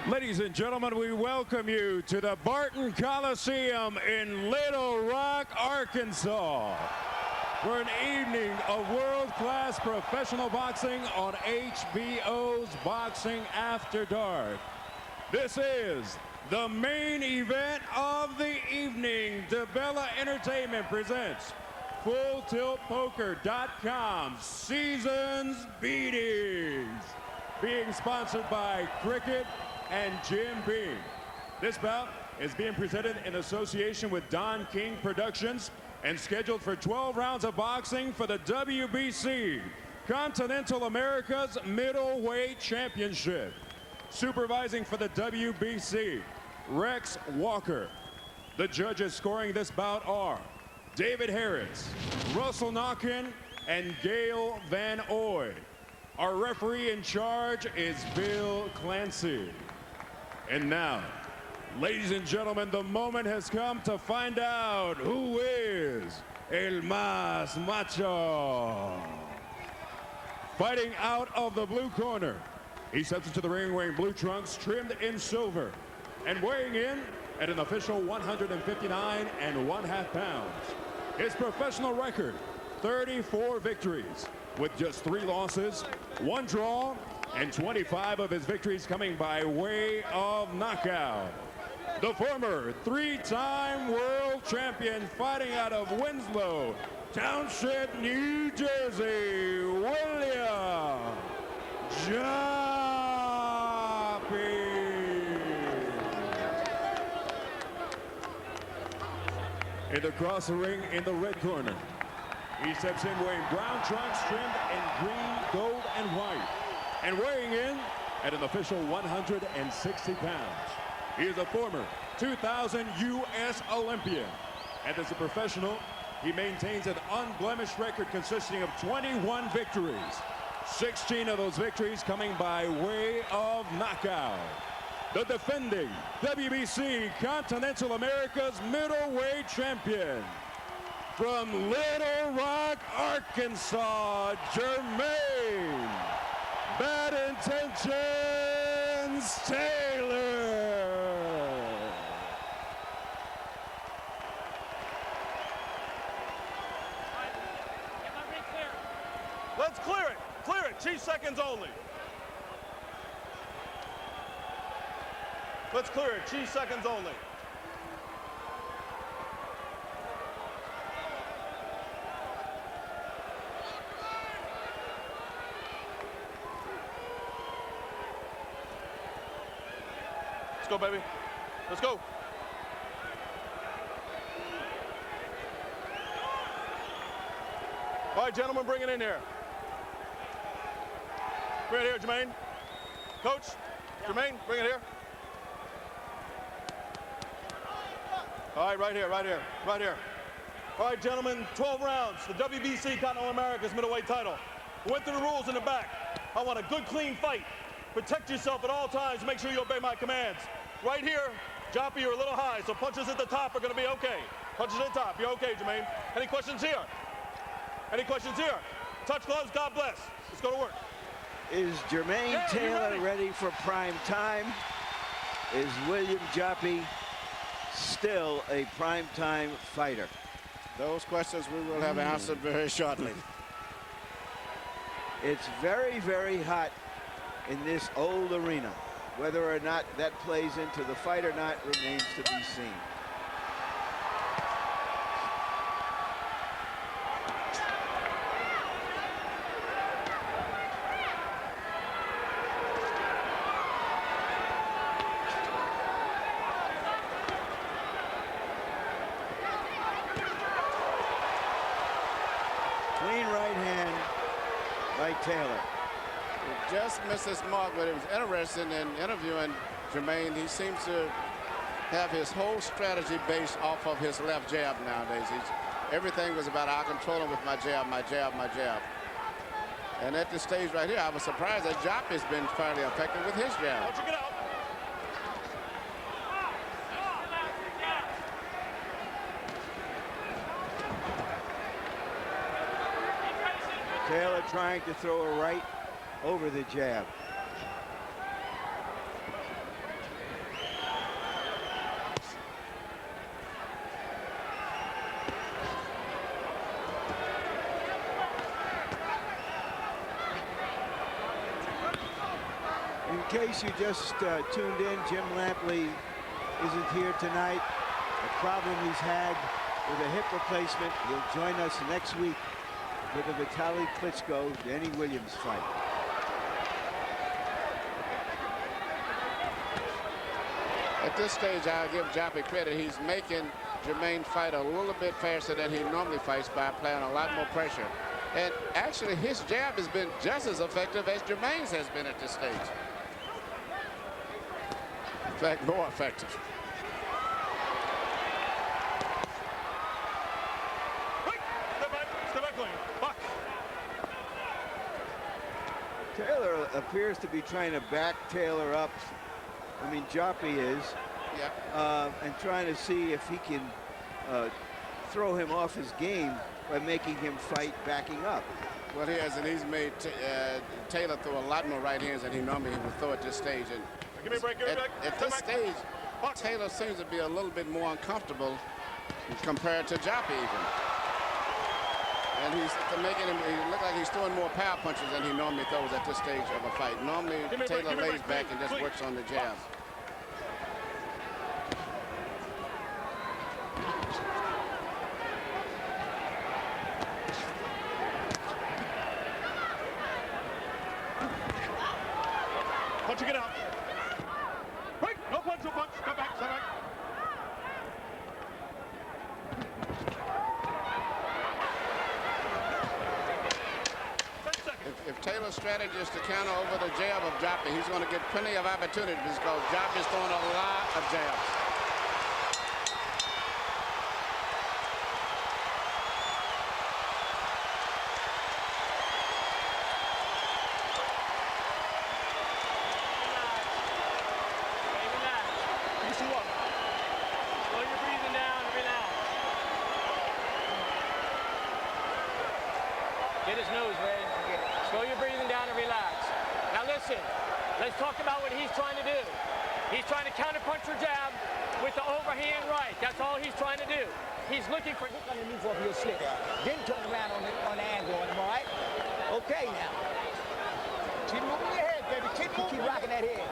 Ladies and gentlemen, we welcome you to the Barton Coliseum in Little Rock, Arkansas, for an evening of world-class professional boxing on HBO's Boxing After Dark. This is the main event of the evening. DeBella Entertainment presents FullTiltPoker.com Seasons Beatings, being sponsored by Cricket and Jim Beam. This bout is being presented in association with Don King Productions and scheduled for 12 rounds of boxing for the WBC, Continental America's Middleweight Championship. Supervising for the WBC, Rex Walker. The judges scoring this bout are David Harris, Russell Knockin, and Gail Van Oy. Our referee in charge is Bill Clancy. And now, ladies and gentlemen, the moment has come to find out who is El Más Macho. Fighting out of the blue corner, he steps into the ring wearing blue trunks trimmed in silver and weighing in at an official 159 1/2 pounds. His professional record, 34 victories with just 3 losses, 1 draw, and 25 of his victories coming by way of knockout. The former 3-time world champion, fighting out of Winslow Township, New Jersey, William Joppy. And across the ring in the red corner, he steps in wearing brown trunks trimmed in green, gold, and white, and weighing in at an official 160 pounds. He is a former 2000 U.S. Olympian, and as a professional, he maintains an unblemished record consisting of 21 victories, 16 of those victories coming by way of knockout. The defending WBC Continental America's Middleweight Champion, from Little Rock, Arkansas, Jermaine Bad Intentions Taylor. Let's clear it. Clear it. 2 seconds only. Let's clear it. 2 seconds only. Let's go, baby. Let's go. All right, gentlemen, bring it in here. Bring it here, Jermaine. Coach, Jermaine, bring it here. All right, right here, right here, right here. All right, gentlemen, 12 rounds, the WBC Continental America's middleweight title. We went through the rules in the back. I want a good, clean fight. Protect yourself at all times. Make sure you obey my commands. Right here, Joppy, you're a little high, so punches at the top are going to be okay. Punches at the top, you're okay, Jermaine. Any questions here? Any questions here? Touch gloves, God bless. Let's go to work. Is Jermaine Taylor ready for prime time? Is William Joppy still a prime time fighter? Those questions we will have answered very shortly. It's very, very hot in this old arena. Whether or not that plays into the fight or not remains to be seen. Clean right hand by Taylor. Just missed his mark, but he was interested in interviewing Jermaine. He seems to have his whole strategy based off of his left jab nowadays. Everything was about, I control him with my jab, my jab, my jab. And at this stage right here, I was surprised that Joppy's been fairly effective with his jab. Don't you get out. Taylor trying to throw a right over the jab. case you just tuned in, Jim Lampley isn't here tonight. A problem he's had with a hip replacement. He'll join us next week with the Vitaly Klitschko-Danny Williams fight. At this stage, I'll give Joppy credit. He's making Jermaine fight a little bit faster than he normally fights by applying a lot more pressure. And actually, his jab has been just as effective as Jermaine's has been at this stage. In fact, more effective. Step back, William. Buck. Taylor appears to be trying to back Taylor up. I mean, Joppy is. Yeah. And trying to see if he can throw him off his game by making him fight backing up. Well, he has, and he's made Taylor throw a lot more right hands than he normally would throw at this stage. And Give me a break. Give me a break. at this stage, Taylor seems to be a little bit more uncomfortable compared to Joppy even. And he's making him, he look like he's throwing more power punches than he normally throws at this stage of a fight. Normally, Taylor lays back and just works on the jabs. Punch, get out. Break. No punch, no punch. Step back, step back. If Taylor's strategy is to counter over the jab of Joppy, he's going to get plenty of opportunities because Joppy's throwing a lot of jabs. Get his nose ready. Slow your breathing down and relax. Now listen, let's talk about what he's trying to do. He's trying to counterpunch your jab with the overhand right. That's all he's trying to do. He's looking for... Hook underneath off your slip. Then turn around on the angle on him, all right? Okay, now. Keep moving your head, baby. Keep rocking that head.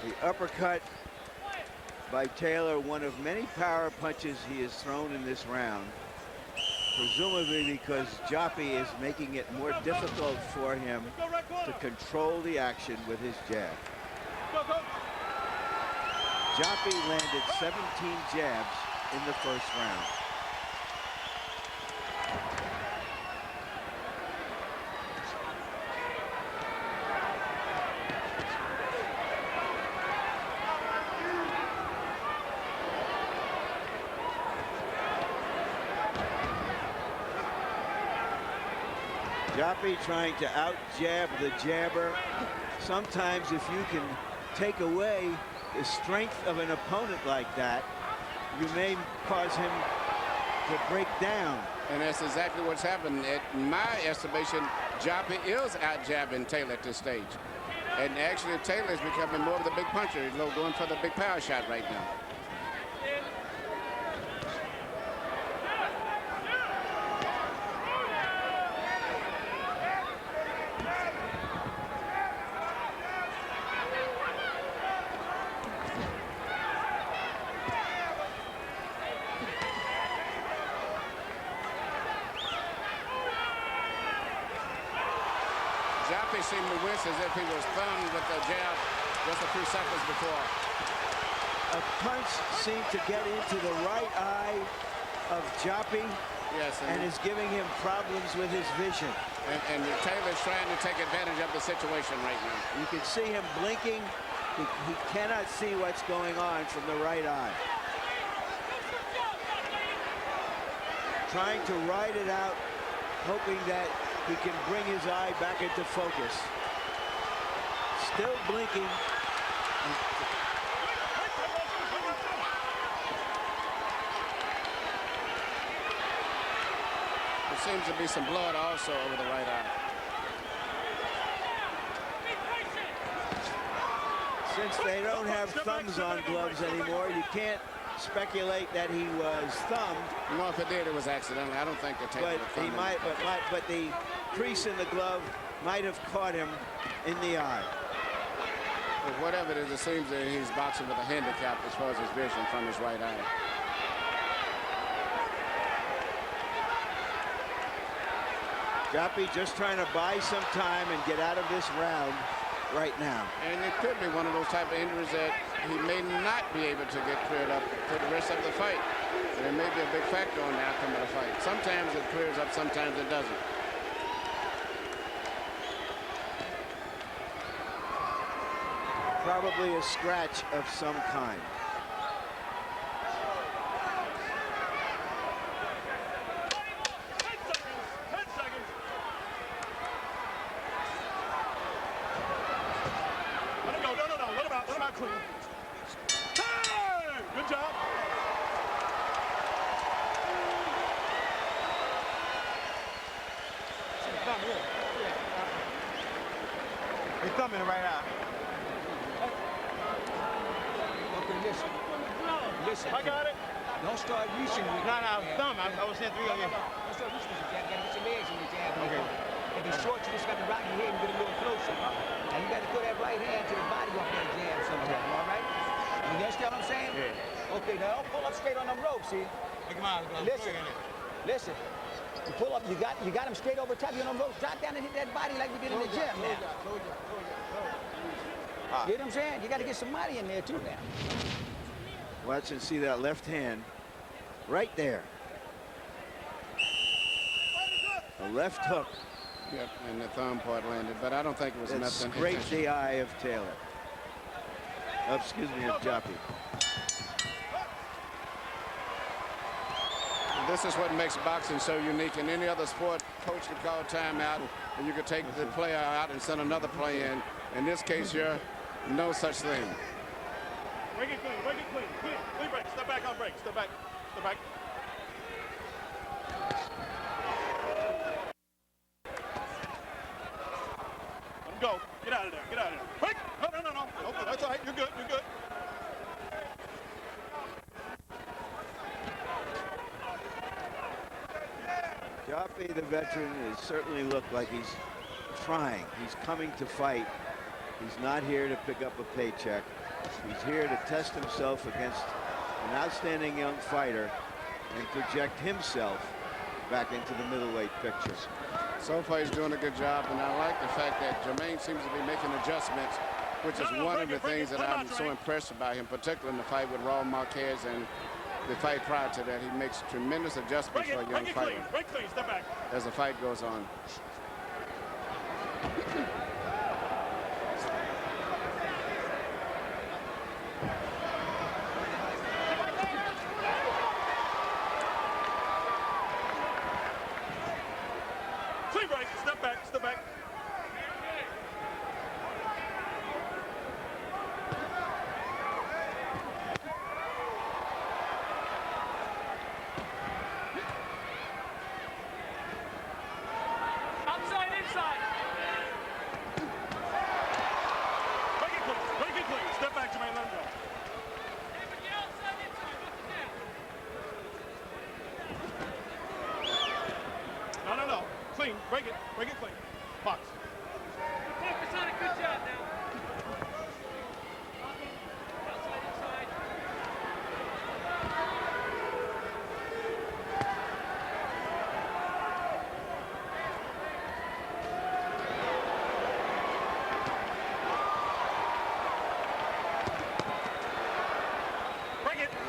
The uppercut by Taylor, one of many power punches he has thrown in this round. Presumably because Joppy is making it more difficult for him to control the action with his jab. Joppy landed 17 jabs in the first round. Joppy trying to out-jab the jabber. Sometimes if you can take away the strength of an opponent like that, you may cause him to break down. And that's exactly what's happened. In my estimation, Joppy is out-jabbing Taylor at this stage. And actually, Taylor is becoming more of the big puncher. He's going for the big power shot right now. Joppy seemed to wince as if he was thumbed with the jab just a few seconds before. A punch seemed to get into the right eye of Joppy. Yes, and is giving him problems with his vision. And Taylor's trying to take advantage of the situation right now. You can see him blinking. He cannot see what's going on from the right eye. Trying to ride it out, hoping that he can bring his eye back into focus. Still blinking. There seems to be some blood also over the right eye. Since they don't have thumbs on gloves anymore, you can't speculate that he was thumbed. No, if it did, it was accidental. I don't think the Taylor But he might. But the crease in the glove might have caught him in the eye. But whatever it is, it seems that he's boxing with a handicap as far as his vision from his right eye. Joppy just trying to buy some time and get out of this round right now. And it could be one of those type of injuries that he may not be able to get cleared up for the rest of the fight. And it may be a big factor on the outcome of the fight. Sometimes it clears up, sometimes it doesn't. Probably a scratch of some kind. Good job. He's thumbing right out. Okay, listen. Listen. I got it. Don't start reaching with No, your jab. thumb. I was saying 3 on you. Don't start reaching with your jab. You gotta get your legs in your jab. Okay. If it's short, you just got to rock your head and get a little closer. Now you got to throw that right hand to the body off that jab sometime, all right? You understand what I'm saying? Yeah. Okay, now don't pull up straight on them ropes, see? Listen. You pull up, you got him straight over top, you on them ropes. Drop down and hit that body like we did in the gym now. You know what I'm saying? You got to get somebody in there too now. Watch and see that left hand right there. A left hook. Yep, and the thumb part landed, but I don't think it was That enough to scraped the eye of Taylor. Oh, excuse me, of Joppy. This is what makes boxing so unique. In any other sport, coach could call timeout, and you could take the player out and send another play in. In this case, you're no such thing. Break it clean, clean break. Step back on break, step back. Let him go. Get out of there. Break! No. Okay, that's all right. You're good. Joppy, the veteran, has certainly looked like he's trying. He's coming to fight. He's not here to pick up a paycheck. He's here to test himself against an outstanding young fighter and project himself back into the middleweight picture. So far, he's doing a good job, and I like the fact that Jermaine seems to be making adjustments, which is one of the things that I'm so impressed about him, particularly in the fight with Raul Marquez and the fight prior to that. He makes tremendous adjustments for a young fighter Break clean, step back. as the fight goes on. Clean break, step back. Outside, inside. Break it clean. Step back, Jermaine, let him go. No. Clean, break it clean. Box. Focus on it, good job now. Outside, inside.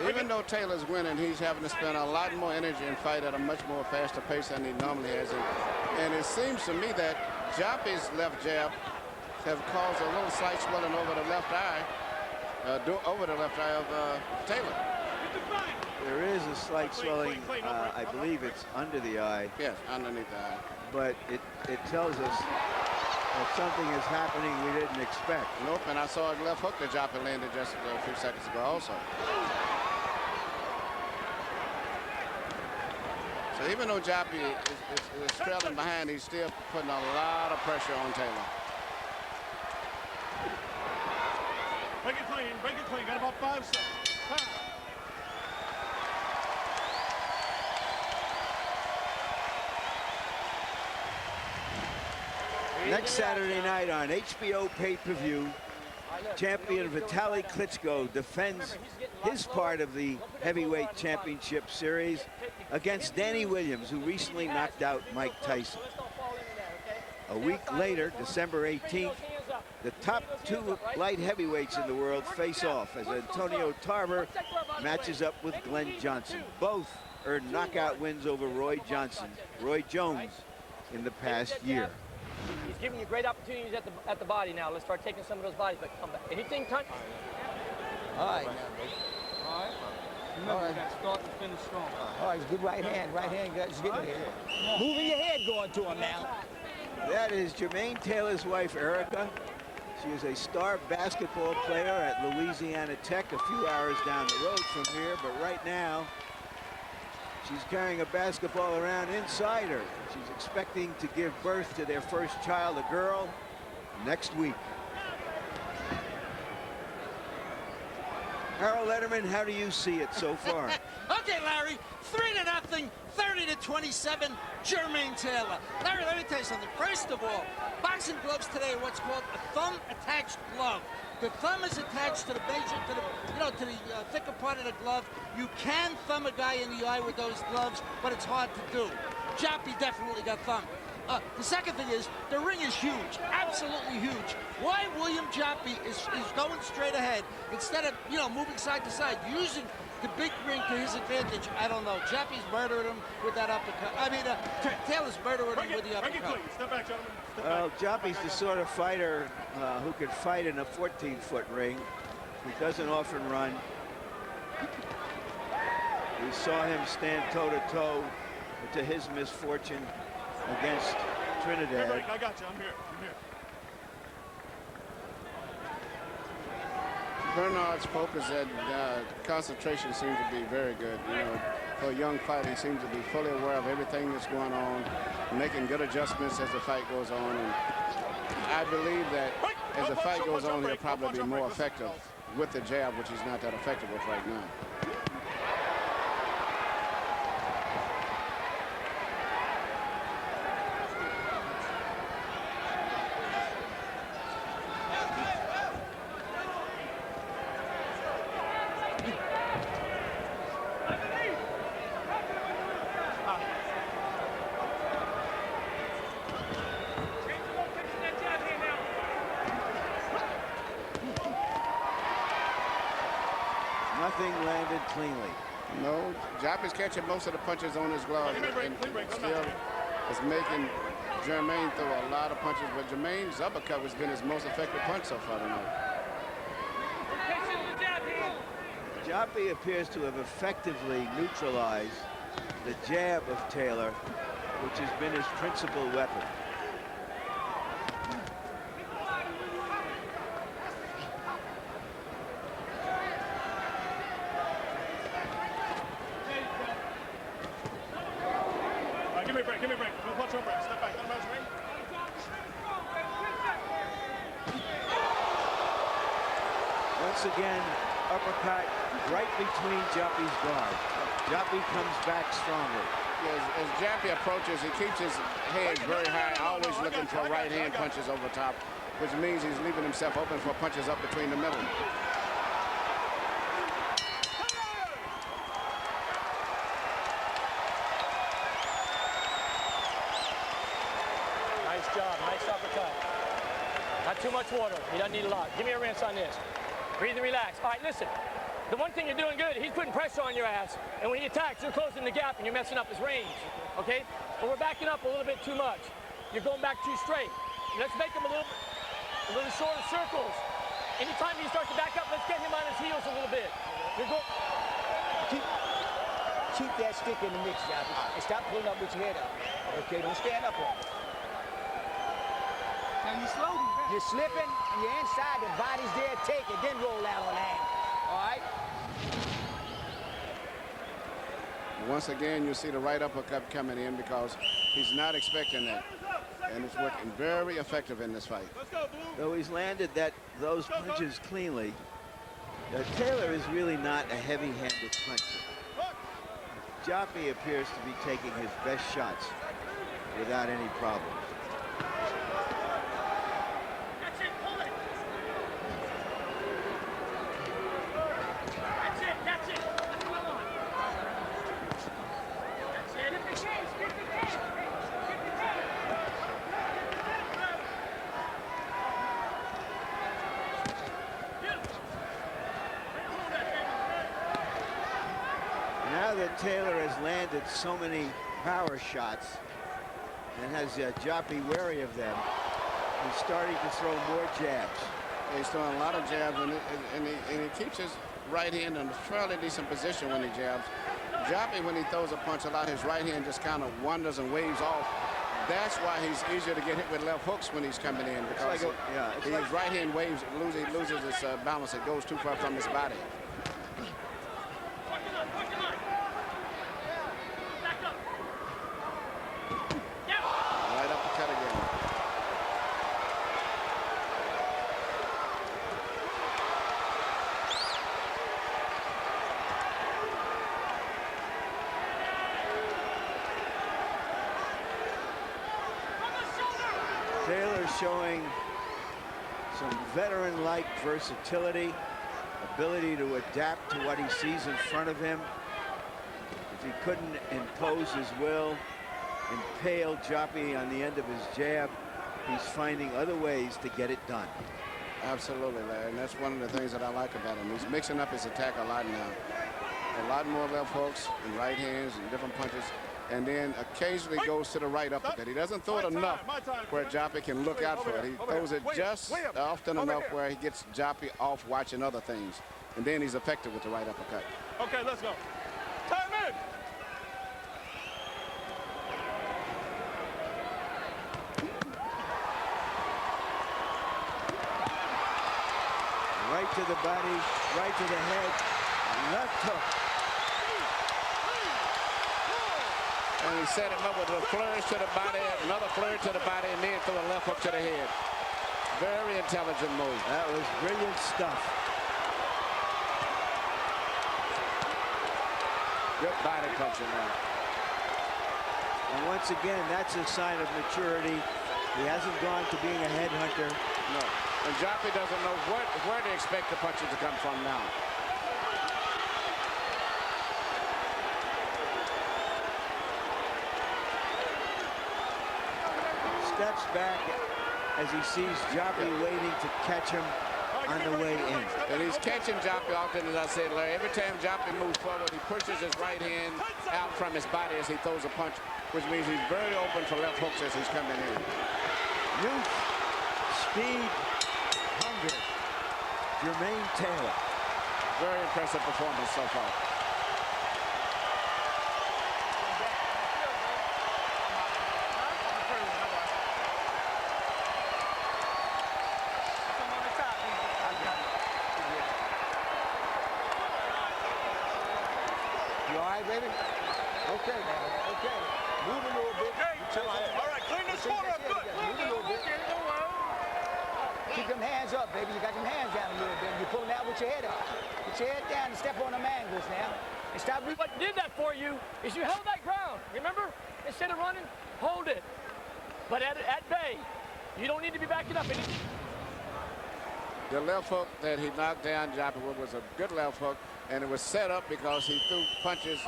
Even though Taylor's winning, he's having to spend a lot more energy and fight at a much more faster pace than he normally has. And it seems to me that Joppy's left jab have caused a little slight swelling over the left eye, of Taylor. There is a slight swelling, I believe it's under the eye. Yes, underneath the eye. But it tells us that something is happening we didn't expect. Nope, and I saw a left hook that Joppy landed just a few seconds ago also. So even though Joppy is trailing behind, he's still putting a lot of pressure on Taylor. Break it clean. Got about 5 seconds. Time. Next Saturday night on HBO pay-per-view, champion Vitaly Klitschko defends his part of the heavyweight championship series against Danny Williams, who recently knocked out Mike Tyson. A week later, December 18th, the top 2 light heavyweights in the world face off as Antonio Tarver matches up with Glenn Johnson. Both earned knockout wins over Roy Jones in the past year. He's giving you great opportunities at the body now. Let's start taking some of those bodies, but come back. Anything, touch? All right, now, baby. All right. Remember, we got to start and finish strong. All right, it's good right hand. Right hand, just getting there. Moving your head going to him now. That is Jermaine Taylor's wife, Erica. She is a star basketball player at Louisiana Tech, a few hours down the road from here, but right now, she's carrying a basketball around inside her. She's expecting to give birth to their first child, a girl, next week. Harold Letterman, how do you see it so far? Okay, Larry, 3-0, 30-27, Jermaine Taylor. Larry, let me tell you something. First of all, boxing gloves today are what's called a thumb-attached glove. The thumb is attached to the thicker part of the glove. You can thumb a guy in the eye with those gloves, but it's hard to do. Joppy definitely got thumbed. The second thing is, the ring is huge, absolutely huge. Why William Joppy is going straight ahead instead of, moving side to side, using the big ring to his advantage, I don't know. Joppy's murdering him with that uppercut. I mean, Taylor's murdering him with the uppercut. Step back, gentlemen. Step Well, Joppy's the sort of fighter who could fight in a 14-foot ring. He doesn't often run. We saw him stand toe-to-toe, to his misfortune, against Trinidad. Hey, I got you. I'm here. Bernard's focus and concentration seems to be very good. For a young fighter, he seems to be fully aware of everything that's going on, making good adjustments as the fight goes on. And I believe that as the fight goes on, he'll probably be more effective with the jab, which he's not that effective with right now. Nothing landed cleanly. No, Joppy's catching most of the punches on his glove, and still is making Jermaine throw a lot of punches, but Jermaine's uppercut has been his most effective punch so far tonight. Joppy appears to have effectively neutralized the jab of Taylor, which has been his principal weapon. Give me a break. Watch your break. Step back. Once again, uppercut right between Joppy's guard. Joppy comes back stronger. As Joppy approaches, he keeps his head very high, always looking for right-hand punches over top, which means he's leaving himself open for punches up between the middle. Nice job, nice uppercut. Not too much water. He doesn't need a lot. Give me a rinse on this. Breathe and relax. All right, listen. The one thing you're doing good, he's putting pressure on your ass. And when he attacks, you're closing the gap and you're messing up his range. Okay? But we're backing up a little bit too much. You're going back too straight. Let's make him a little shorter circles. Anytime he starts to back up, let's get him on his heels a little bit. Keep that stick in the mix, Joppy. And stop pulling up with your head up. Okay, don't stand up on it. Now you slow me back. You're slipping, and you're inside, the body's there, take it, then roll out on hand. All right? Once again, you see the right uppercut coming in because he's not expecting that. And it's working very effective in this fight. Though he's landed those punches cleanly, Taylor is really not a heavy-handed puncher. Joppy appears to be taking his best shots without any problems. Taylor has landed so many power shots and has Joppy wary of them. He's starting to throw more jabs. He's throwing a lot of jabs, and he keeps his right hand in a fairly decent position when he jabs. Joppy, when he throws a punch, a lot his right hand just kind of wanders and waves off. That's why he's easier to get hit with left hooks when he's coming in, because his right hand waves, loses its balance. It goes too far from his body. Right uppercut again. Taylor showing some veteran-like versatility, ability to adapt to what he sees in front of him. If he couldn't impose his will, impale Joppy on the end of his jab, he's finding other ways to get it done. Absolutely, Larry, and that's one of the things that I like about him. He's mixing up his attack a lot now. A lot more left hooks and right hands and different punches, and then occasionally goes to the right uppercut. He doesn't throw it enough where Joppy can look out for it. He throws it just often enough where he gets Joppy off watching other things, and then he's effective with the right uppercut. Okay, let's go. Time in. Right to the body, right to the head, left hook. And he set him up with a flourish to the body, another flourish to the body, and then threw a left hook to the head. Very intelligent move. That was brilliant stuff. Good body punching now. And once again, that's a sign of maturity. He hasn't gone to being a headhunter. No. And Joppy doesn't know where to expect the punches to come from now. Steps back as he sees Joppy waiting to catch him on the way in. And he's catching Joppy often, as I said, Larry. Every time Joppy moves forward, he pushes his right hand out from his body as he throws a punch, which means he's very open for left hooks as he's coming in. Youth, speed, hunger. Jermaine Taylor. Very impressive performance so far. You all right, baby? Okay, man. Okay. Move a little bit. All right, clean this corner up good. Move a little bit. Keep them hands up, baby. You got them hands down a little bit. You're pulling out with your head up. Put your head down and step on them angles now. And stop. What did that for you is you held that ground. Remember? Instead of running, hold it. But at bay, you don't need to be backing up. The left hook that he knocked down Joppy with was a good left hook, and it was set up because he threw punches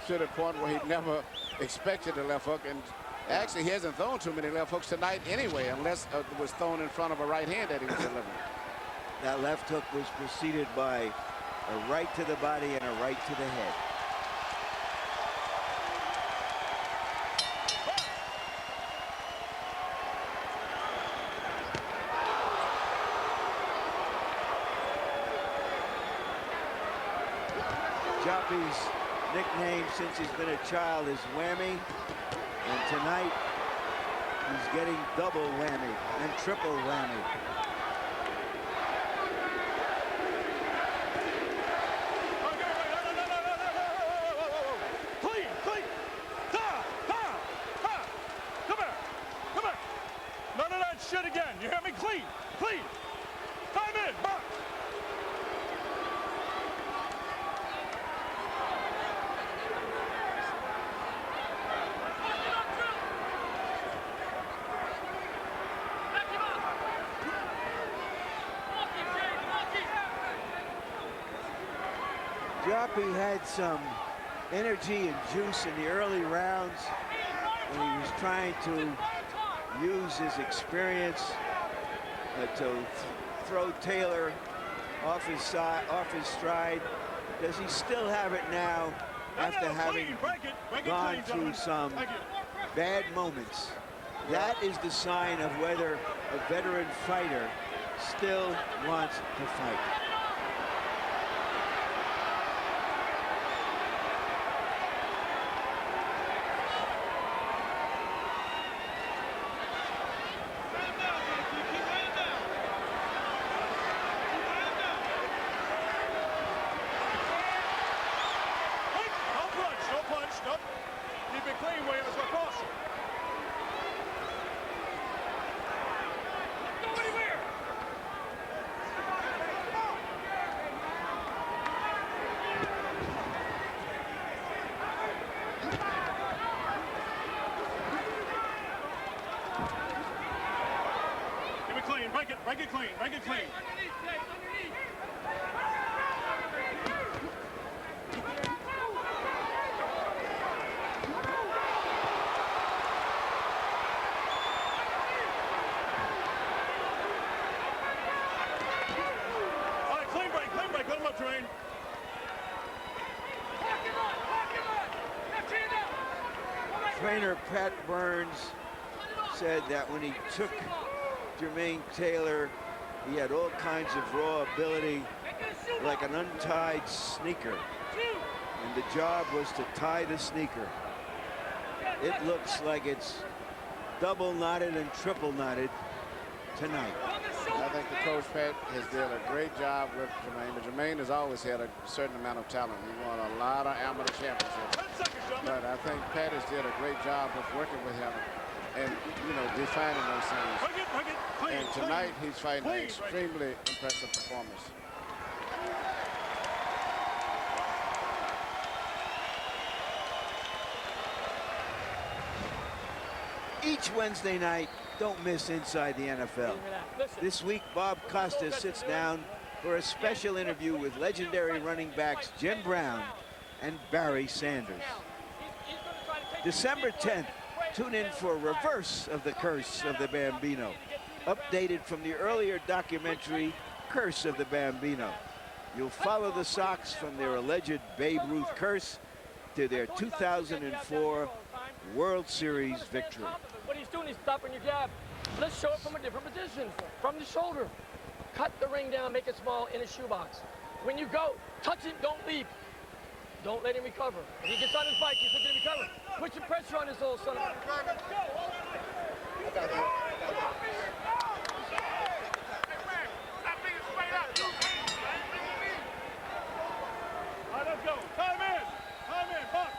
to the point where he never expected the left hook. And actually, he hasn't thrown too many left hooks tonight anyway, unless it was thrown in front of a right hand that he was delivering. That left hook was preceded by a right to the body and a right to the head. Joppy's nickname since he's been a child is Whammy, and tonight he's getting double whammy and triple whammy. Clean, clean. Down, down, down. Come here, come here. None of that shit again. You hear me? Clean, clean. Time in, box. Joppy had some energy and juice in the early rounds when he was trying to use his experience to throw Taylor off his stride. Does he still have it now after having gone through some bad moments. That is the sign of whether a veteran fighter still wants to fight. Break it clean, break it clean. All right, clean break, let him up, Tremaine. Trainer Pat Burns said that when he took Jermaine Taylor, he had all kinds of raw ability, like an untied sneaker. And the job was to tie the sneaker. It looks like it's double knotted and triple knotted tonight. I think the coach, Pat, has done a great job with Jermaine. But Jermaine has always had a certain amount of talent. He won a lot of amateur championships. But I think Pat has did a great job of working with him and, you know, defining those things. And tonight, he's fighting an extremely impressive performance. Each Wednesday night, don't miss Inside the NFL. This week, Bob Costas sits down for a special interview with legendary running backs Jim Brown and Barry Sanders. December 10th, tune in for Reverse of the Curse of the Bambino, updated from the earlier documentary Curse of the Bambino. You'll follow the Sox from their alleged Babe Ruth curse to their 2004 World Series victory. What he's doing is stopping your jab. Let's show it from a different position, from the shoulder. Cut the ring down, make it small in a shoebox. When you go, touch it, don't leap. Don't let him recover. If he gets on his bike, he's looking to recover. Put some pressure on this old son of a... All right, let's go. Time in, Bucks.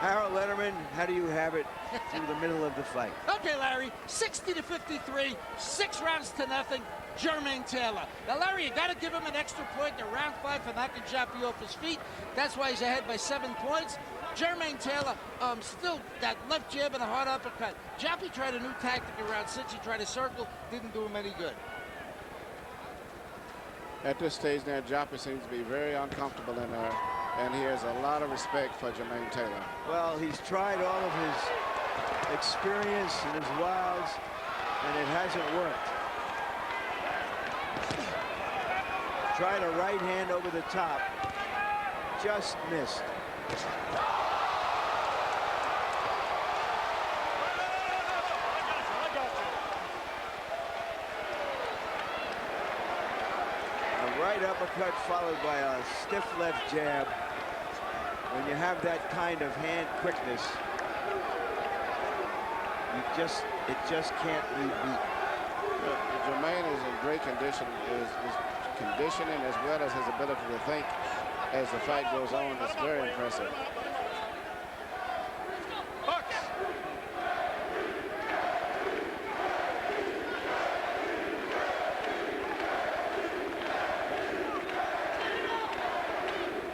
Harold Letterman, how do you have it through the middle of the fight? Okay, Larry, 60-53, 6 rounds to nothing. Jermaine Taylor. Now, Larry, you got to give him an extra point in round 5 for knocking Joppy off his feet. That's why he's ahead by 7 points. Jermaine Taylor still got left jab and a hard uppercut. Joppy tried a new tactic in round 6. He tried a circle, didn't do him any good. At this stage now, Joppy seems to be very uncomfortable in there, and he has a lot of respect for Jermaine Taylor. Well, he's tried all of his experience and his wiles, and it hasn't worked. Tried a right hand over the top, just missed. A right uppercut followed by a stiff left jab. When you have that kind of hand quickness, it just can't be beat. Jermaine is in great condition. His conditioning as well as his ability to think as the fight goes on is very impressive.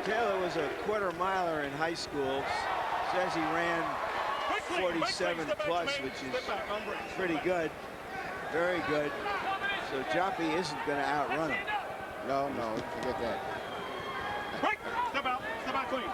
Taylor was a quarter miler in high school. Says he ran 47 plus, which is pretty good, very good. So Joppy isn't going to outrun him. No, forget that. Break! Step out clean.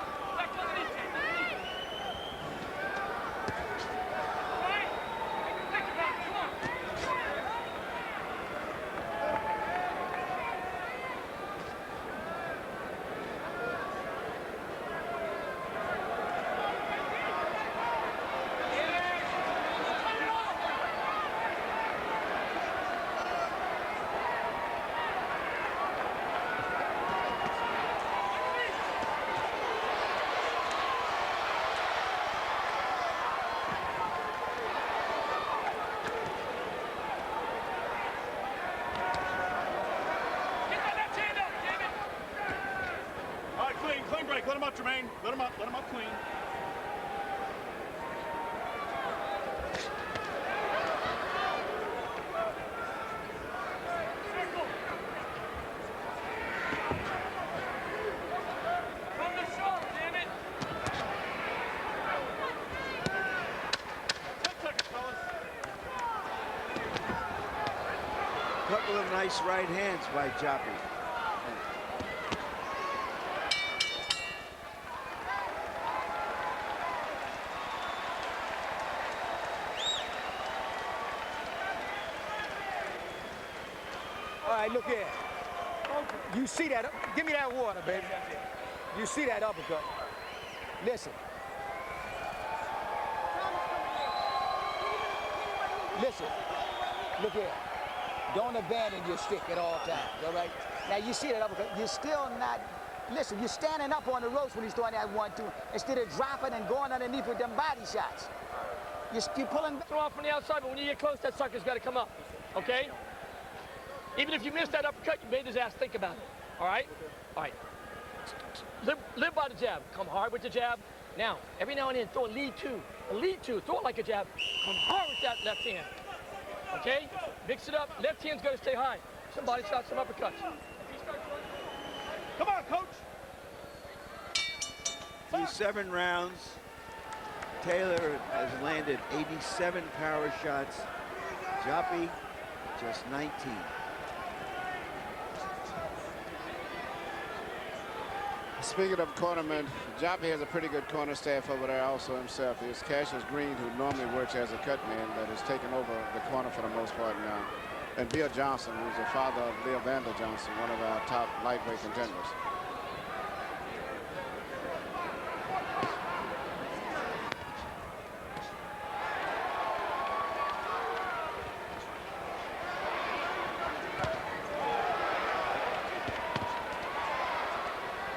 Jermaine. Let him up clean. Couple of nice right hands by Joppy. All right, look here. You see that? Give me that water, baby. You see that uppercut? Listen. Listen. Look here. Don't abandon your stick at all times, all right? Now, you see that uppercut. You're still not... Listen, you're standing up on the ropes when he's throwing that 1-2 instead of dropping and going underneath with them body shots. You're pulling... Throw off from the outside, but when you get close, that sucker's got to come up, okay? Even if you miss that uppercut, you made his ass think about it, all right? All right. Live by the jab. Come hard with the jab. Now, every now and then, throw a lead two. A lead two. Throw it like a jab. Come hard with that left hand. Okay? Mix it up. Left hand's got to stay high. Some body shots, some uppercuts. Come on, coach. Through 7 rounds, Taylor has landed 87 power shots. Joppy, just 19. Speaking of cornermen, Joppy has a pretty good corner staff over there also himself. Here's Cassius Green, who normally works as a cut man, that has taken over the corner for the most part now. And Bill Johnson, who's the father of Leo Vander Johnson, one of our top lightweight contenders.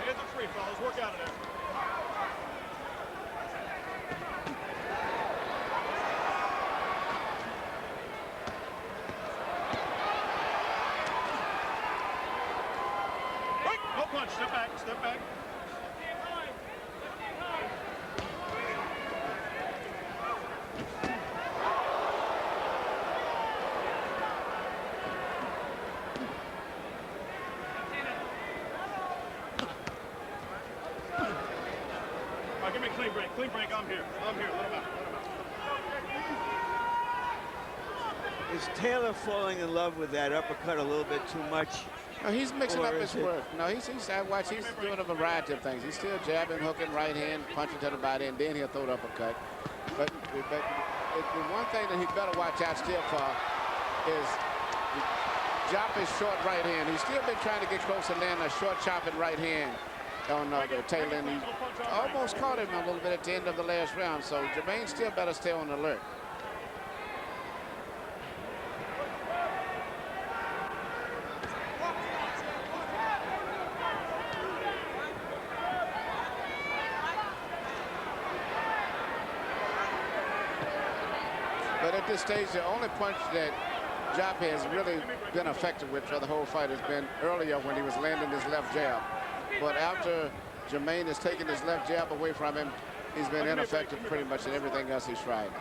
Hands are free, fellas. Work out of there. Wait, no punch. Step back. Step back. All right, give me a clean break. Clean break. I'm here. I'm here. Let him out. Let him out. Is Taylor falling in love with that uppercut a little bit too much? No, he's mixing Or up his is it- work. No, he's I watch. He's doing a variety of things. He's still jabbing, hooking, right hand, punching to the body, and then he'll throw the uppercut. But the one thing that he better watch out still for is Joppy's short right hand. He's still been trying to get close and land a short chopping right hand on the Taylor, and he almost caught him a little bit at the end of the last round. So Jermaine still better stay on alert. But at this stage, the only punch that Joppy has really been effective with for the whole fight has been earlier when he was landing his left jab. But after Jermaine has taken his left jab away from him, he's been ineffective pretty much in everything else he's tried.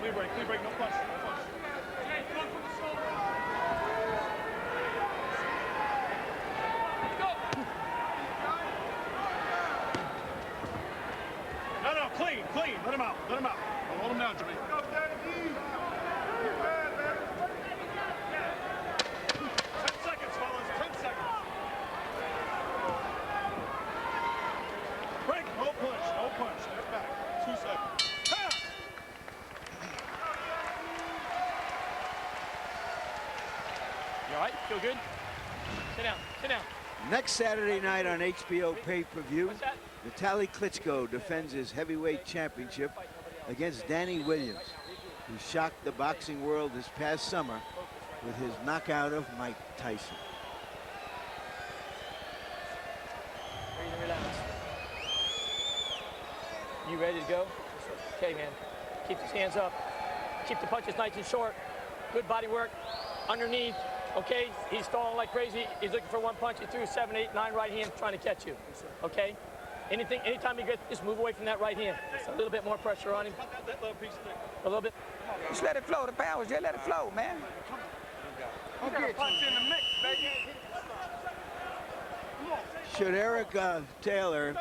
Clean break. No punch. No punch. No, clean. Let him out. Hold him down, Jimmy. 10 seconds, fellas. 10 seconds. Break. No punch. Step back. 2 seconds. Ha! You all right? Feel good? Sit down. Next Saturday night on HBO pay-per-view, What's that? Vitaly Klitschko defends his heavyweight championship against Danny Williams, who shocked the boxing world this past summer with his knockout of Mike Tyson. Breathe and relax. You ready to go? Okay, man. Keeps his hands up. Keep the punches nice and short. Good body work. Underneath, okay? He's stalling like crazy. He's looking for one punch. He threw 7, 8, 9 right hands trying to catch you, okay? Anytime you get, just move away from that right hand. A little bit more pressure on him. A little bit. Just let it flow. The power's there. Let it flow, man. Okay, punch in the mix, baby. Should Eric Taylor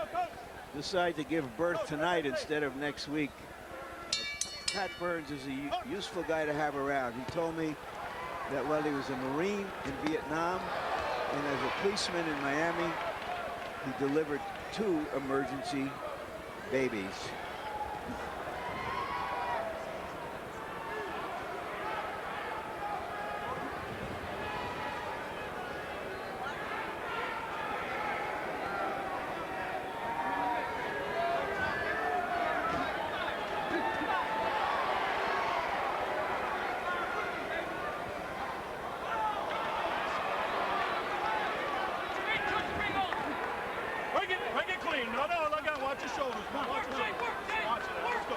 decide to give birth tonight instead of next week, Pat Burns is a useful guy to have around. He told me that while he was a Marine in Vietnam and as a policeman in Miami, he delivered 2 emergency babies. Make it clean. No, look out. Watch your shoulders. Come on, watch your shoulders. Watch it. Let's go.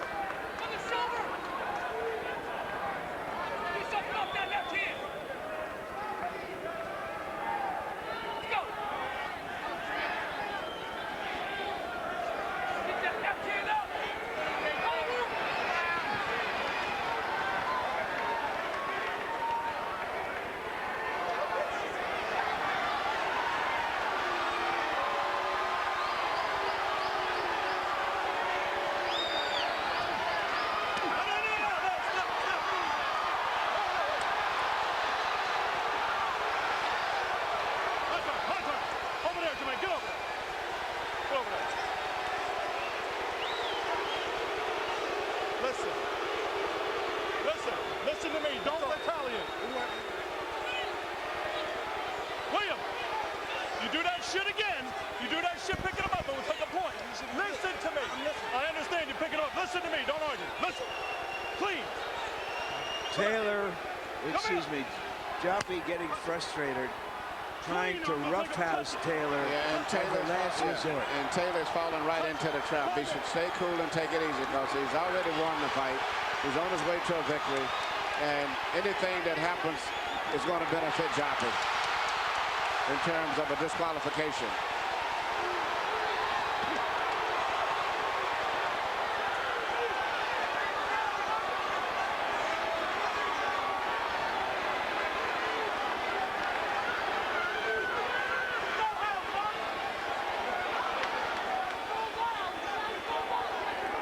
Listen to me. Don't retaliate. William, you do that shit again. You do that shit picking him up, and we'll take a point. Listen to me. I understand you picking him up. Listen to me. Don't argue. Listen. Clean. Joppy getting frustrated, trying to roughhouse Taylor And Taylor's last resort. And Taylor's falling right into the trap. He should stay cool and take it easy because he's already won the fight. He's on his way to a victory. And anything that happens is going to benefit Joppy in terms of a disqualification.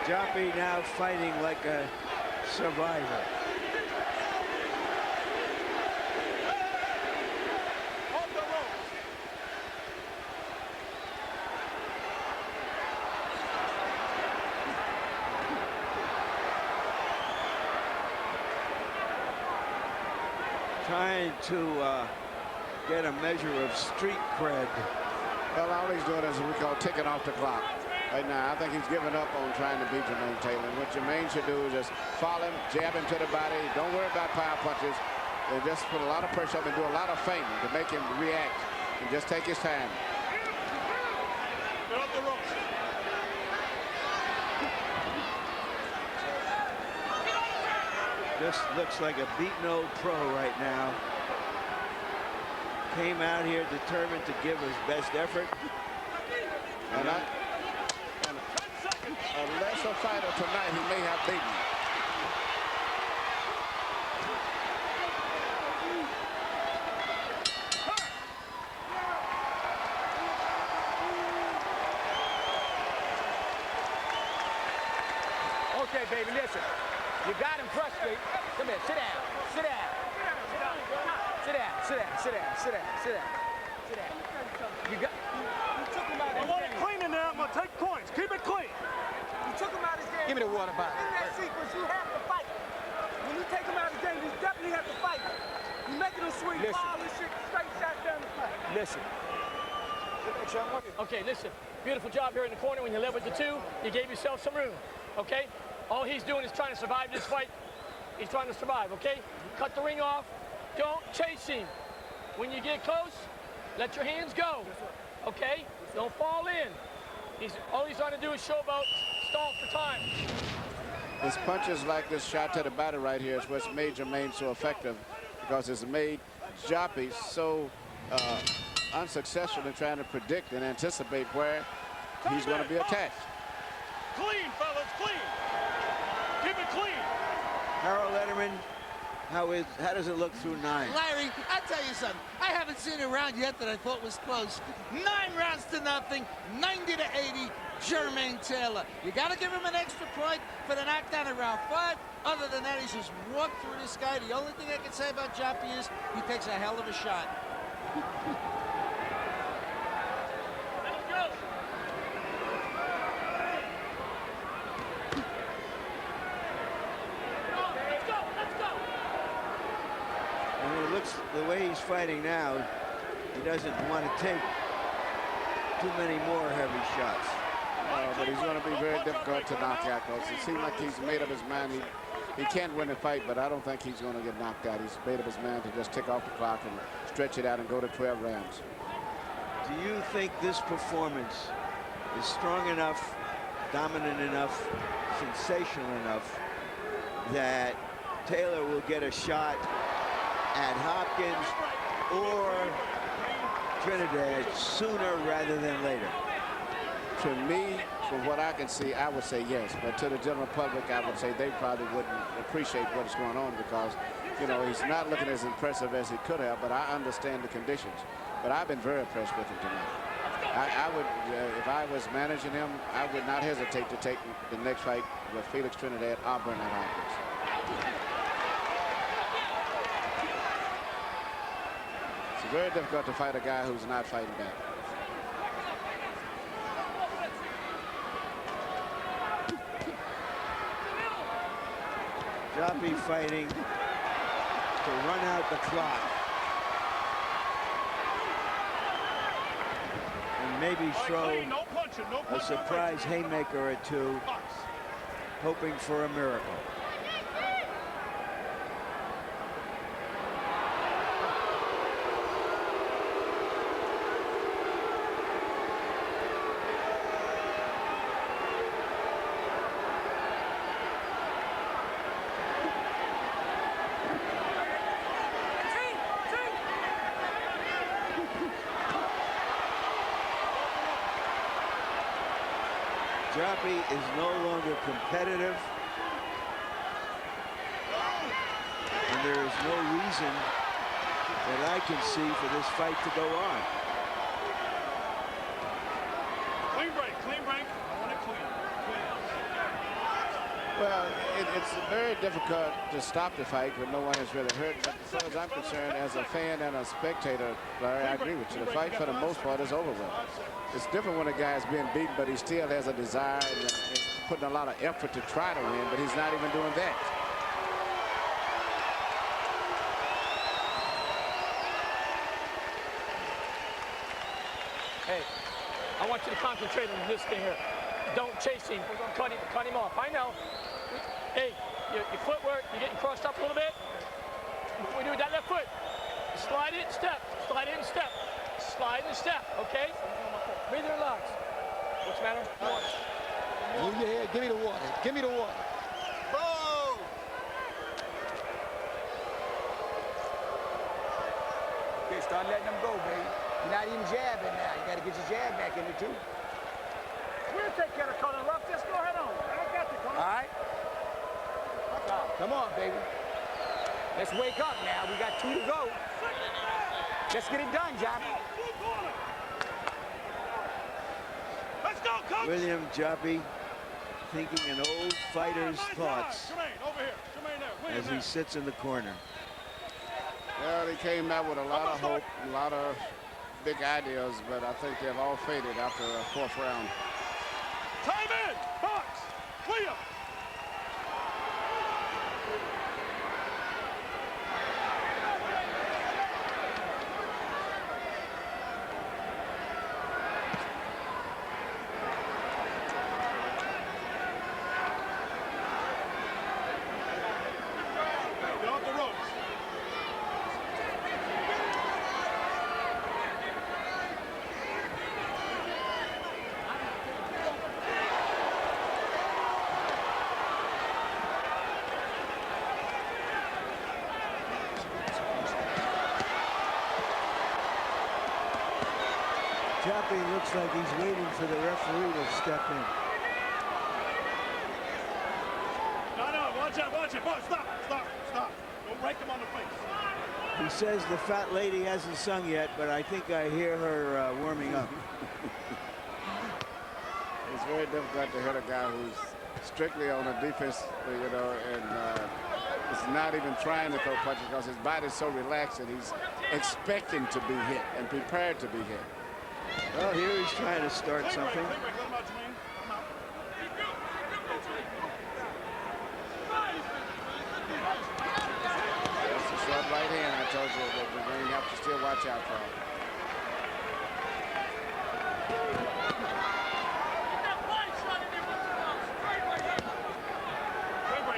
Joppy now fighting like a survivor. Trying to get a measure of street cred. Well, all he's doing is what we call ticking off the clock. Right now, I think he's given up on trying to beat Jermaine Taylor. And what Jermaine should do is just follow him, jab him to the body. Don't worry about power punches. And just put a lot of pressure on him and do a lot of feinting to make him react. And just take his time. Get off the ropes. Just looks like a beaten old pro right now. Came out here determined to give his best effort. And a lesser fighter tonight he may have beaten. Okay, baby, listen. You got him frustrated. Come here, sit down. Sit down. Sit down, sit down, sit down, sit down, sit down. Sit down. You got I want it clean in there. I'm going to take points. Keep it clean. You took him out of his game. Give me the water bottle. In that sequence, you have to fight. When you take him out of the game, you definitely have to fight. You making a sweet foul and shit, straight shot down the fight. Listen. Okay, listen. Beautiful job here in the corner. When you led with the 2, you gave yourself some room, okay? All he's doing is trying to survive this fight. He's trying to survive, okay? Cut the ring off. Don't chase him. When you get close, let your hands go, okay? Don't fall in. All he's trying to do is show about stall for time. It's punches like this shot to the body right here is what's made Jermaine so effective, because it's made Joppy so unsuccessful in trying to predict and anticipate where he's going to be attacked. Clean, fellas, clean. Keep it clean. Harold Letterman, how does it look through 9? Larry, I'll tell you something. I haven't seen a round yet that I thought was close. 9 rounds to nothing, 90 to 80, Jermaine Taylor. You got to give him an extra point for the knockdown in round 5. Other than that, he's just walked through this guy. The only thing I can say about Joppy is he takes a hell of a shot. The way he's fighting now, he doesn't want to take too many more heavy shots. But he's going to be very difficult to knock out, because it seems like he's made up his mind. He can win the fight, but I don't think he's going to get knocked out. He's made up his mind to just tick off the clock and stretch it out and go to 12 rounds. Do you think this performance is strong enough, dominant enough, sensational enough that Taylor will get a shot at Hopkins or Trinidad sooner rather than later? To me, from what I can see, I would say yes. But to the general public, I would say they probably wouldn't appreciate what's going on, because, you know, he's not looking as impressive as he could have, but I understand the conditions. But I've been very impressed with him tonight. I would, if I was managing him, I would not hesitate to take the next fight with Felix Trinidad or Bernard Hopkins. It's very difficult to fight a guy who's not fighting back. Joppy fighting to run out the clock and maybe throw a surprise haymaker or two, hoping for a miracle. Joppy is no longer competitive, and there is no reason that I can see for this fight to go on. Clean break. I want it clean. Well, it's very difficult to stop the fight when no one is really hurt. But as far as I'm concerned, as a fan and a spectator, Larry, I agree with you. The fight, for the most part, is over with. It's different when a guy is being beaten, but he still has a desire and is putting a lot of effort to try to win, but he's not even doing that. Hey, I want you to concentrate on this thing here. Don't chase him. Cut him off. I know. Hey, your footwork, you're getting crossed up a little bit. What we do with that left foot? Slide it and step. Slide it and step. Slide and step, okay? Breathe and relax. What's the matter? Move your head. Give me the water. Give me the water. Boom! Okay, start letting them go, baby. You're not even jabbing now. You got to get your jab back in it, too. We'll take care of Colin Ruff. Just go ahead on. I got you, Colin. All right? Come on, baby. Let's wake up now. We got 2 to go. Let's get it done, Joppy. Let's go, coach. William Joppy thinking an old fighter's thoughts Jermaine, over here. Jermaine there. as he sits in the corner. Well, he came out with a lot of hope, a lot of big ideas, but I think they've all faded after the 4th round. Time in. Box. Clear. Get off the ropes. Joppy looks like he's waiting for the referee to step in. No, watch out, watch it. Boy, stop. Don't rake him on the face. He says the fat lady hasn't sung yet, but I think I hear her warming up. It's very difficult to hit a guy who's strictly on the defense, you know, and is not even trying to throw punches because his body's so relaxed that he's expecting to be hit and prepared to be hit. Well, here he's trying to start something. Clean break, let him out, Jermaine. Let him out. That's a short right hand. I told you that we're going to have to still watch out for him.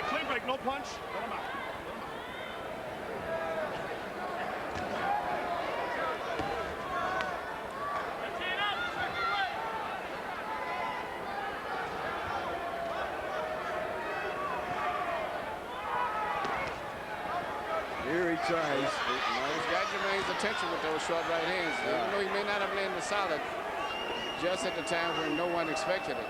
Clean break, no punch. Let him out. Here he tries. He's got Jermaine's attention with those short right hands. Even though he may not have landed solid just at the time when no one expected it.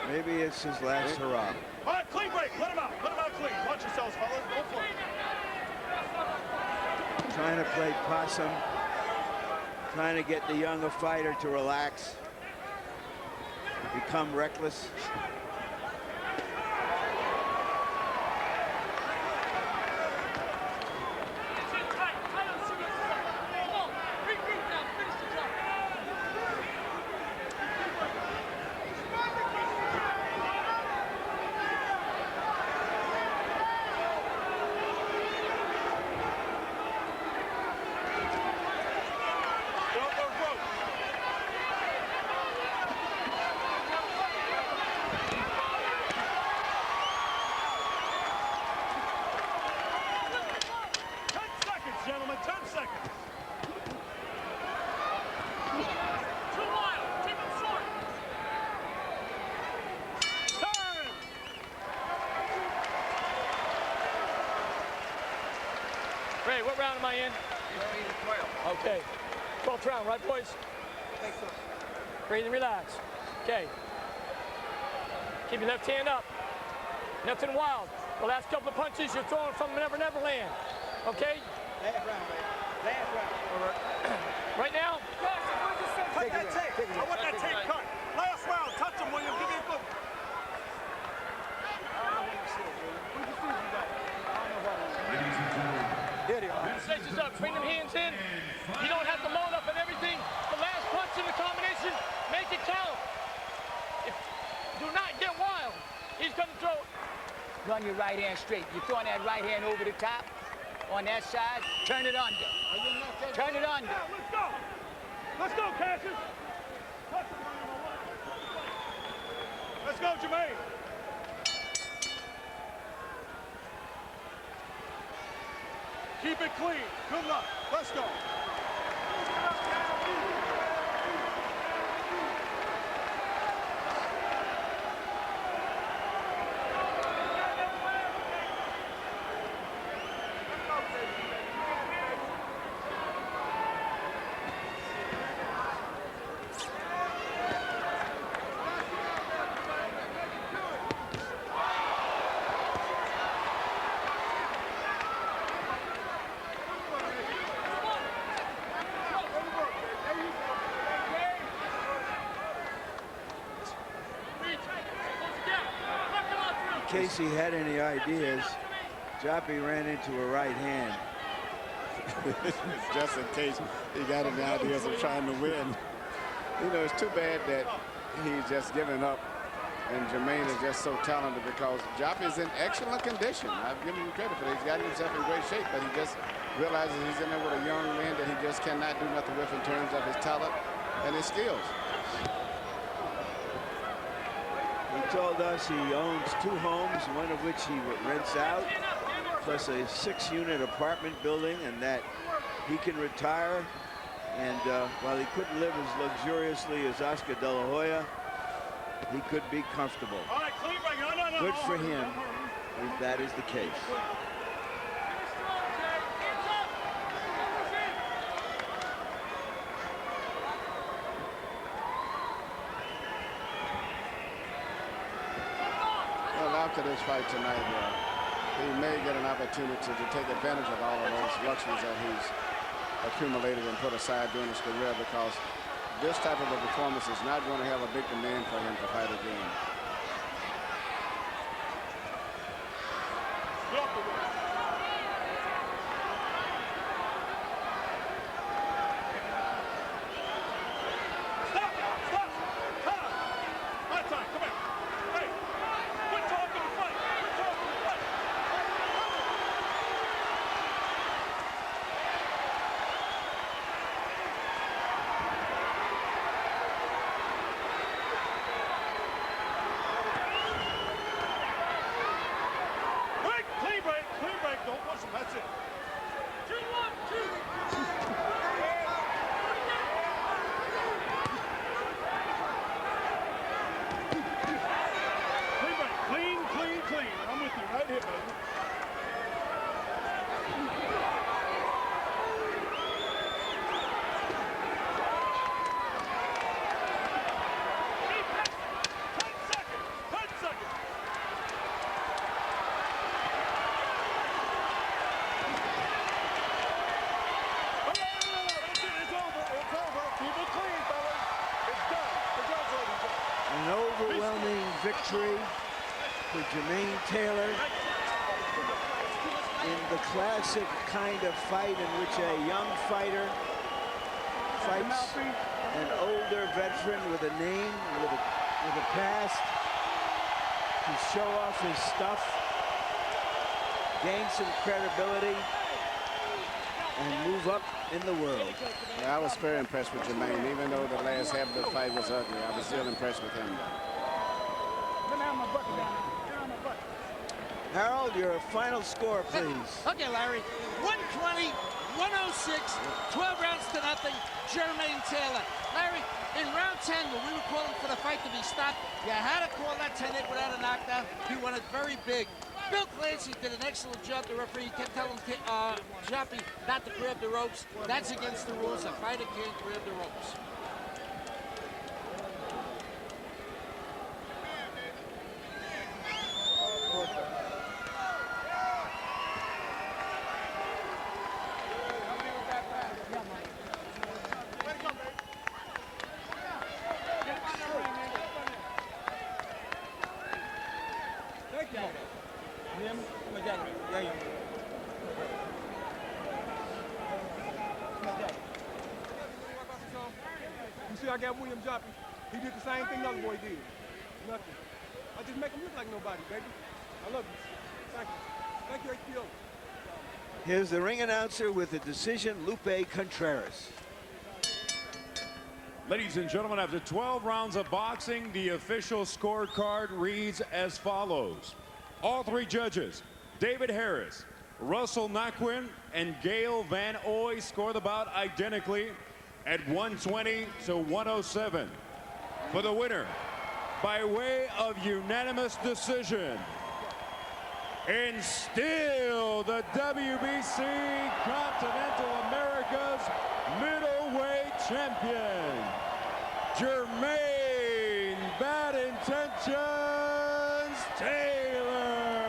Maybe it's his last hurrah. All right, clean break. Let him out. Let him out clean. Watch yourselves, fellas. Go for it. Trying to play possum. Trying to get the younger fighter to relax. Become reckless. Gentlemen, 10 seconds. Too wild. Keep him short. Time. Ray, what round am I in? Okay. 12th round, right, boys? Breathe and relax. Okay. Keep your left hand up. Nothing wild. The last couple of punches you're throwing from Never Never Land. Okay? Last round, man. Last round. Right now? Cut that tape. I want that tape cut. Last round. Touch him, William. Give me a good. Stations up. Bring them hands in. You don't have to load up and everything. The last punch in the combination, make it count. Do not get wild. He's going to throw. Run your right hand straight. You're throwing that right hand over the top. On that side, turn it under. Turn it under. Yeah, let's go. Let's go, Cassius. Let's go, Jermaine. Keep it clean. Good luck. Let's go. In case he had any ideas, Joppy ran into a right hand. Just in case he got any ideas of trying to win. You know, it's too bad that he's just given up and Jermaine is just so talented because Joppy's in excellent condition. I've given him credit for that. He's got himself in great shape, but he just realizes he's in there with a young man that he just cannot do nothing with in terms of his talent and his skills. He told us he owns 2 homes, one of which he rents out, plus a 6-unit apartment building, and that he can retire. And while he couldn't live as luxuriously as Oscar De La Hoya, he could be comfortable. All right, clean break. No. Good for him if that is the case. after this fight tonight, he may get an opportunity to take advantage of all of those luxuries that he's accumulated and put aside during his career, because this type of a performance is not going to have a big demand for him to fight again. That's it. Clean break. Clean, clean, clean. I'm with you right here, baby. An overwhelming victory for Jermaine Taylor in the classic kind of fight in which a young fighter fights an older veteran with a name, with a past, to show off his stuff, gain some credibility, and move up in the world. Yeah, I was very impressed with Jermaine. Even though the last half of the fight was ugly, I was still impressed with him. Harold, your final score, please. Okay, Larry. 120, 106, 12 rounds to nothing, Jermaine Taylor. Larry, in round 10, when we were calling for the fight to be stopped, you had to call that 10-8 without a knockdown. He won it very big. Bill Clancy did an excellent job. The referee kept telling Joppy not to grab the ropes. That's against the rules. A fighter can't grab the ropes. You see, I got William Joppy. He did the same thing the other boy did. Nothing. I just make him look like nobody, baby. I love you. Thank you. Thank you, HBO. Here's the ring announcer with the decision, Lupe Contreras. Ladies and gentlemen, after 12 rounds of boxing, the official scorecard reads as follows. All three judges, David Harris, Russell Naquin, and Gail Van Oy, scored the bout identically at 120 to 107. For the winner, by way of unanimous decision, and still the WBC Continental America's middleweight champion, Jermaine Bad Intentions Taylor.